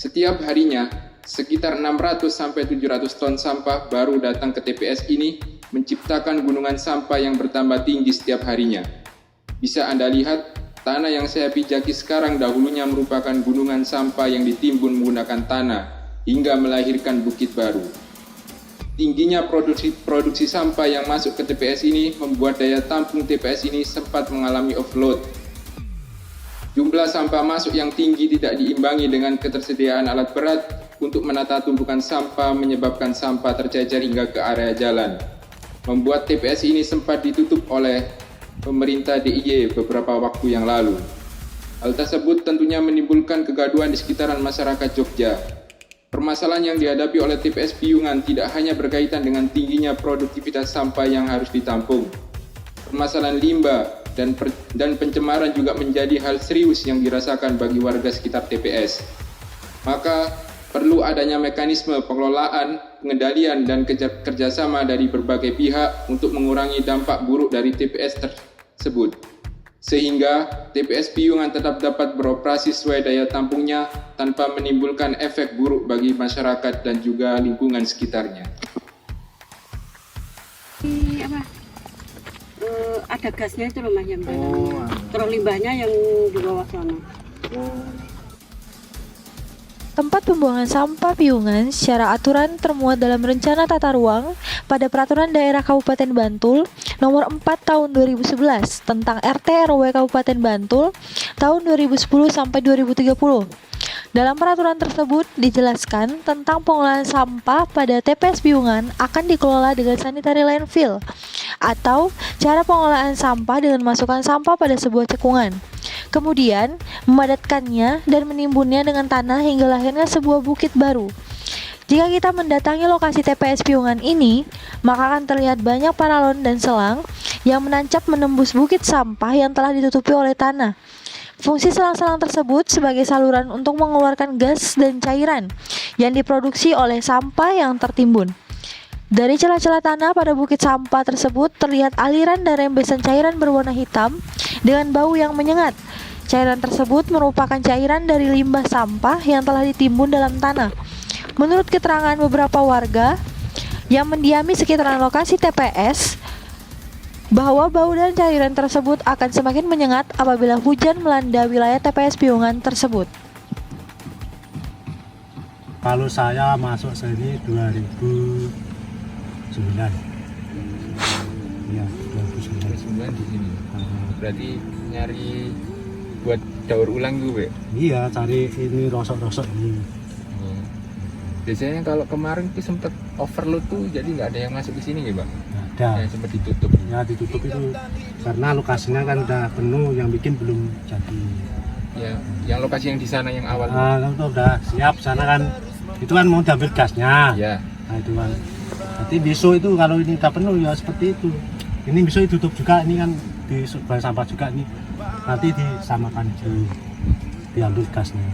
Setiap harinya, sekitar 600-700 ton sampah baru datang ke TPS ini, menciptakan gunungan sampah yang bertambah tinggi setiap harinya. Bisa Anda lihat, tanah yang saya pijaki sekarang dahulunya merupakan gunungan sampah yang ditimbun menggunakan tanah, hingga melahirkan bukit baru. Tingginya produksi sampah yang masuk ke TPS ini membuat daya tampung TPS ini sempat mengalami overload. Jumlah sampah masuk yang tinggi tidak diimbangi dengan ketersediaan alat berat untuk menata tumpukan sampah menyebabkan sampah tercecer hingga ke area jalan. Membuat TPS ini sempat ditutup oleh pemerintah DIY beberapa waktu yang lalu. Hal tersebut tentunya menimbulkan kegaduhan di sekitaran masyarakat Jogja. Permasalahan yang dihadapi oleh TPS Piungan tidak hanya berkaitan dengan tingginya produktivitas sampah yang harus ditampung. Permasalahan limbah dan pencemaran juga menjadi hal serius yang dirasakan bagi warga sekitar TPS. Maka perlu adanya mekanisme pengelolaan, pengendalian, dan kerjasama dari berbagai pihak untuk mengurangi dampak buruk dari TPS tersebut, sehingga TPS Piungan tetap dapat beroperasi sesuai daya tampungnya tanpa menimbulkan efek buruk bagi masyarakat dan juga lingkungan sekitarnya. Ada gasnya itu loh Mas yang dalam. Terus limbahnya yang di bawah sana. Tempat pembuangan sampah Piungan secara aturan termuat dalam Rencana Tata Ruang pada Peraturan Daerah Kabupaten Bantul Nomor 4 Tahun 2011 tentang RT RW Kabupaten Bantul tahun 2010 sampai 2030. Dalam peraturan tersebut dijelaskan tentang pengolahan sampah pada TPS Piungan akan dikelola dengan sanitary landfill atau cara pengolahan sampah dengan masukkan sampah pada sebuah cekungan. Kemudian memadatkannya dan menimbunnya dengan tanah hingga lahirnya sebuah bukit baru. Jika kita mendatangi lokasi TPS Piungan ini, maka akan terlihat banyak paralon dan selang yang menancap menembus bukit sampah yang telah ditutupi oleh tanah. Fungsi selang-selang tersebut sebagai saluran untuk mengeluarkan gas dan cairan yang diproduksi oleh sampah yang tertimbun. Dari celah-celah tanah pada bukit sampah tersebut terlihat aliran dan rembesan cairan berwarna hitam dengan bau yang menyengat. Cairan tersebut merupakan cairan dari limbah sampah yang telah ditimbun dalam tanah. Menurut keterangan beberapa warga yang mendiami sekitaran lokasi TPS, bahwa bau dan cairan tersebut akan semakin menyengat apabila hujan melanda wilayah TPS Piungan tersebut. Kalau saya masuk sini 2009. Iya, 2009 di sini. Berarti nyari buat daur ulang gue. Iya, cari ini rosok-rosok ini. Biasanya kalau kemarin tuh sempat overload tuh, jadi nggak ada yang masuk ke sini ya, Bang? Nggak ada. Ya, sempat ditutup. Ya ditutup itu karena lokasinya kan udah penuh, yang bikin belum jadi. Ya, yang lokasi yang di sana yang awal. Nah, itu udah siap sana kan. Itu kan mau diambil gasnya. Ya. Nah itu kan. Nanti besok itu kalau ini udah penuh ya seperti itu. Ini besok ditutup juga, ini kan di bank sampah juga ini. Nanti disamakan diambil gasnya.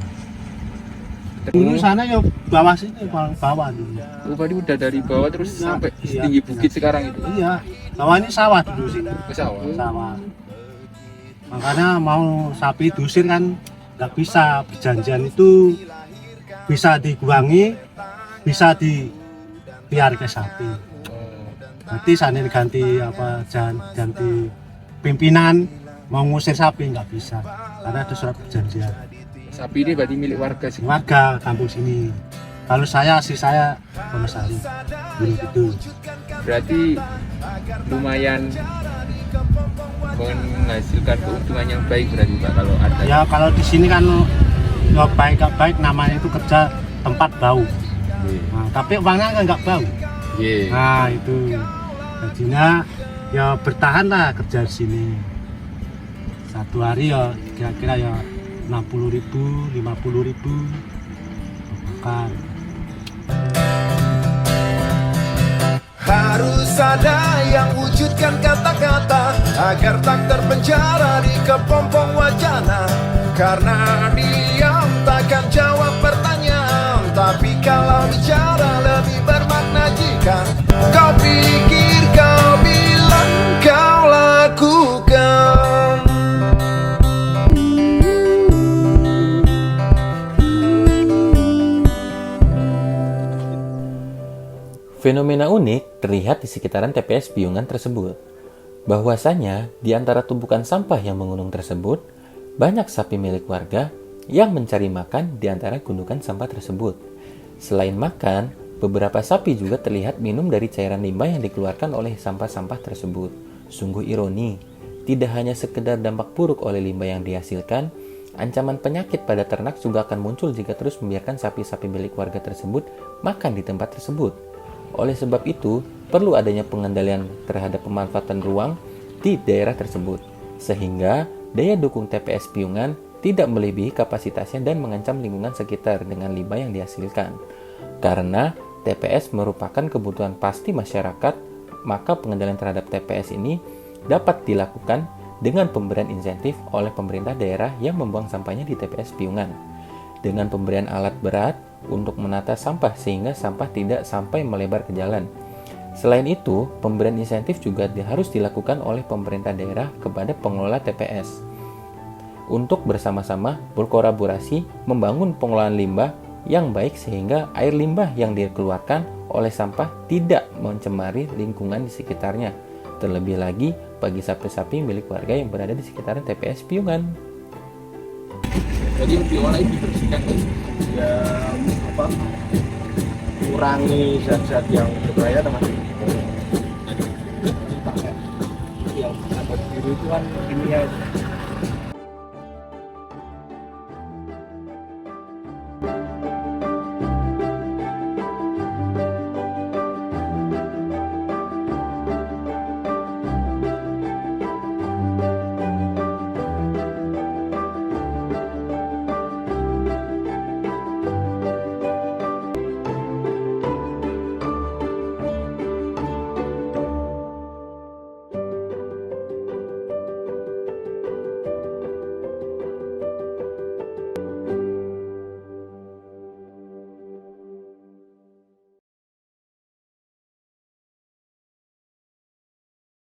Dulu sana ya bawah sini, bawah dulu. Oh, tadi udah dari bawah terus Ya, sampai iya, setinggi bukit sekarang itu. Iya, bawah ini sawah dulu sini. Ke sawah. Sawah. Makanya mau sapi diusir kan nggak bisa. Perjanjian itu bisa dikurangi, bisa dibiar ke sapi. Nanti sana ganti apa, ganti pimpinan, mau ngusir sapi nggak bisa karena ada surat perjanjian. Sapi ini berarti milik warga sih. Warga kampung sini. Kalau saya Wonosari dulu gitu. Berarti lumayan menghasilkan keuntungan yang baik berarti Pak kalau ada. Ya kalau di sini kan ya baik nggak baik namanya itu kerja tempat bau. Nah, tapi uangnya kan nggak bau. Nah itu jadinya ya bertahan lah kerja di sini. Satu hari ya kira-kira ya 60.000, 50.000 makan. Harus ada yang wujudkan kata-kata agar tak terpenjara di kepompong wacana. Karena diam takkan jawab pertanyaan, tapi kalau bicara lebih bermakna jika kau pikir, kau bilang, kau lakukan. Fenomena unik terlihat di sekitaran TPS Piungan tersebut. Bahwasanya di antara tumpukan sampah yang menggunung tersebut, banyak sapi milik warga yang mencari makan di antara gundukan sampah tersebut. Selain makan, beberapa sapi juga terlihat minum dari cairan limbah yang dikeluarkan oleh sampah-sampah tersebut. Sungguh ironi, tidak hanya sekedar dampak buruk oleh limbah yang dihasilkan, ancaman penyakit pada ternak juga akan muncul jika terus membiarkan sapi-sapi milik warga tersebut makan di tempat tersebut. Oleh sebab itu, perlu adanya pengendalian terhadap pemanfaatan ruang di daerah tersebut, sehingga daya dukung TPS Piungan tidak melebihi kapasitasnya dan mengancam lingkungan sekitar dengan limbah yang dihasilkan. Karena TPS merupakan kebutuhan pasti masyarakat, maka pengendalian terhadap TPS ini dapat dilakukan dengan pemberian insentif oleh pemerintah daerah yang membuang sampahnya di TPS Piungan, dengan pemberian alat berat untuk menata sampah sehingga sampah tidak sampai melebar ke jalan. Selain itu, pemberian insentif juga harus dilakukan oleh pemerintah daerah kepada pengelola TPS untuk bersama-sama berkolaborasi membangun pengelolaan limbah yang baik sehingga air limbah yang dikeluarkan oleh sampah tidak mencemari lingkungan di sekitarnya. Terlebih lagi bagi sapi-sapi milik warga yang berada di sekitaran TPS Piungan. Jadi diolah itu dibersihkan Ya kurangi zat-zat yang berbahaya teman-teman. Yang ada biru itu kan kimia.